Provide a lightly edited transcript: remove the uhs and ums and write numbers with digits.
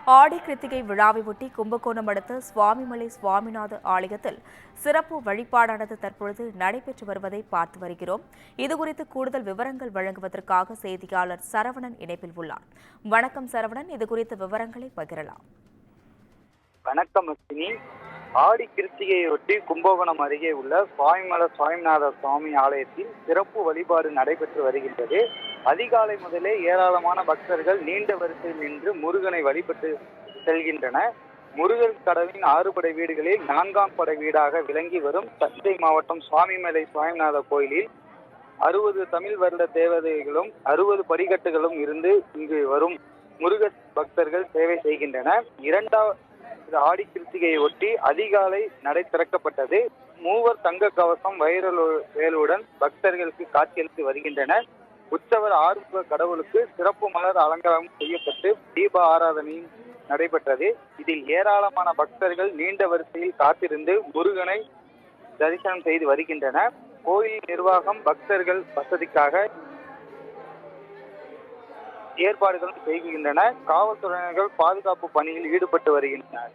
ஆடி கிருத்திகை விழாவை ஒட்டி கும்பகோணம் அடுத்த சுவாமிமலை சுவாமிநாத ஆலயத்தில் சிறப்பு வழிபாடானது தற்பொழுது நடைபெற்று வருவதை பார்த்து வருகிறோம். இதுகுறித்து கூடுதல் விவரங்கள் வழங்குவதற்காக செய்தியாளர் சரவணன் இணைப்பில் உள்ளார். வணக்கம் சரவணன், இதுகுறித்த விவரங்களை பகிரலாம். வணக்கம் அஸ்வினி. ஆடி கிருத்திகையொட்டி கும்பகோணம் அருகே உள்ள சுவாமிமலை சுவாமிநாத சுவாமி ஆலயத்தில் சிறப்பு வழிபாடு நடைபெற்று வருகின்றது. அதிகாலை முதலே ஏராளமான பக்தர்கள் நீண்ட வரிசையில் நின்று முருகனை வழிபட்டு செல்கின்றனர். முருகன் கடவுளின் 6 படை வீடுகளில் 4ஆம் படை வீடாக விளங்கி வரும் தஞ்சை மாவட்டம் சுவாமிமலை சுவாமிநாத கோயிலில் 60 தமிழ் வருட தேவதைகளும் 60 படிக்கட்டுகளும் இருந்து இங்கு வரும் முருக பக்தர்கள் சேவை செய்கின்றனர். இரண்டாவது ஆடி கிருத்திகையை ஒட்டி அதிகாலை நடை திறக்கப்பட்டது. மூவர் தங்க கவசம் வேலுடன் பக்தர்களுக்கு காட்சியளித்து வருகின்றனர். உற்சவர் ஆறுமுக கடவுளுக்கு சிறப்பு மலர் அலங்காரம் செய்யப்பட்டு தீப ஆராதனையும் நடைபெற்றது. இதில் ஏராளமான பக்தர்கள் நீண்ட வரிசையில் காத்திருந்து முருகனை தரிசனம் செய்து வருகின்றனர். கோயில் நிர்வாகம் பக்தர்கள் வசதிக்காக ஏற்பாடுகளும் செய்கின்றனர். காவல்துறையினர்கள் பாதுகாப்பு பணியில் ஈடுபட்டு வருகின்றனர்.